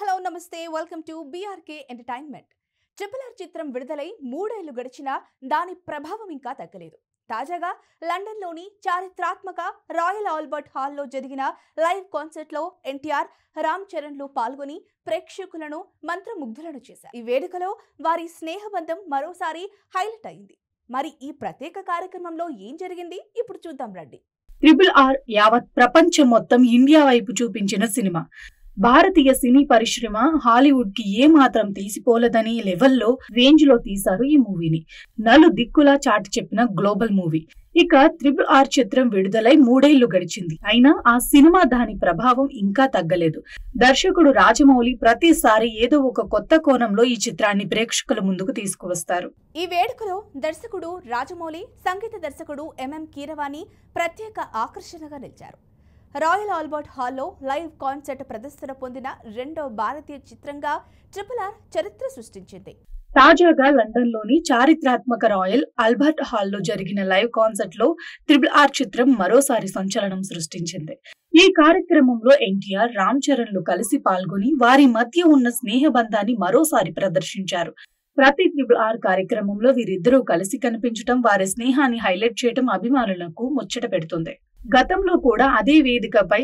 Hello నమస్తే welcome to BRK entertainment. Triple R చిత్రం విడుదలై 3 ఏళ్లు గడిచినా దాని ప్రభావం ఇంకా తగ్గలేదు. తాజాగా లండన్లోని చారిత్రాత్మక రాయల్ ఆల్బర్ట్ హాల్లో జరిగిన లైవ్ కాన్సర్ట్లో ఎన్టీఆర్, రామ్ చరణ్లు పాల్గొని ప్రేక్షకులను మంత్రముగ్ధులను చేశారు. ఈ వేడుకలో వారి స్నేహబంధం మరోసారి హైలైట్ అయింది. మరి ఈ ప్రత్యేక కార్యక్రమంలో ఏం జరిగింది ఇప్పుడు చూద్దాం రండి. ట్రిపుల్ ఆర్ యావత్ ప్రపంచం మొత్తం ఇండియా వైపు చూపించిన సినిమా. భారతీయ సినీ పరిశ్రమ హాలీవుడ్ కి ఏ మాత్రం తీసిపోలేదని లెవెల్లో రేంజ్ లో తీశారు ఈ మూవీని. నలు దిక్కులా చాటి చెప్పిన గ్లోబల్ మూవీ. ఇక ట్రిపుల్ ఆర్ చిత్రం విడుదలై 3 ఏళ్లు గడిచింది. అయినా ఆ సినిమా దాని ప్రభావం ఇంకా తగ్గలేదు. దర్శకుడు రాజమౌళి ప్రతిసారి ఏదో ఒక కొత్త కోణంలో ఈ చిత్రాన్ని ప్రేక్షకుల ముందుకు తీసుకువస్తారు. ఈ వేడుకలో దర్శకుడు రాజమౌళి, సంగీత దర్శకుడు ఎంఎం కీరవాణి ప్రత్యేక ఆకర్షణగా నిలిచారు. రాయల్ ఆల్బర్ట్ హాల్లో లైవ్ కాన్సర్ట్ ప్రదర్శన పొందిన రెండో భారతీయ చిత్రంగా ట్రిపుల్ ఆర్ చరిత్ర సృష్టించింది. తాజాగా లండన్లోని చారిత్రాత్మక రాయల్ ఆల్బర్ట్ హాల్లో జరిగిన లైవ్ కాన్సర్ట్ లో ట్రిపుల్ ఆర్ చిత్రం మరోసారి సంచలనం సృష్టించింది. ఈ కార్యక్రమంలో ఎన్టీఆర్, రామ్ చరణ్లు కలిసి పాల్గొని వారి మధ్య ఉన్న స్నేహబంధాన్ని మరోసారి ప్రదర్శించారు. ప్రతి ట్రిపుల్ ఆర్ కార్యక్రమంలో వీరిద్దరూ కలిసి కనిపించడం, వారి స్నేహాన్ని హైలైట్ చేయడం అభిమానులకు ముచ్చట పెడుతుంది. గతంలో కూడా అదే వేదికపై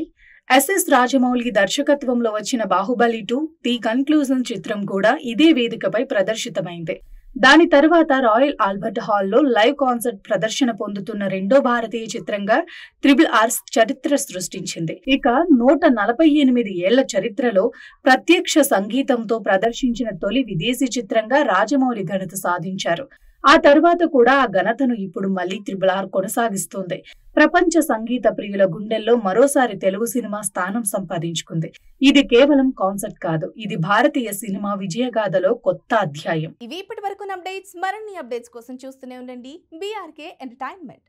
ఎస్ఎస్ రాజమౌళి దర్శకత్వంలో వచ్చిన బాహుబలి 2 ది కన్క్లూజన్ చిత్రం కూడా ఇదే వేదికపై ప్రదర్శితమైంది. దాని తర్వాత రాయల్ ఆల్బర్ట్ హాల్లో లైవ్ కాన్సర్ట్ ప్రదర్శన పొందుతున్న రెండో భారతీయ చిత్రంగా ట్రిపుల్ ఆర్ చరిత్ర సృష్టించింది. ఇక 148 ఏళ్ల చరిత్రలో ప్రత్యక్ష సంగీతంతో ప్రదర్శించిన తొలి విదేశీ చిత్రంగా రాజమౌళి ఘనత సాధించారు. ఆ తర్వాత కూడా ఆ ఘనతను ఇప్పుడు మళ్లీ ట్రిపుల్ ఆర్ కొనసాగిస్తోంది. ప్రపంచ సంగీత ప్రియుల గుండెల్లో మరోసారి తెలుగు సినిమా స్థానం సంపాదించుకుంది. ఇది కేవలం కాన్సర్ట్ కాదు, ఇది భారతీయ సినిమా విజయగాథలో కొత్త అధ్యాయం. ఇవి ఇప్పటి వరకు అప్డేట్స్. మరిన్ని అప్డేట్స్ కోసం చూస్తూనే ఉండండి బీఆర్కే ఎంటర్టైన్మెంట్.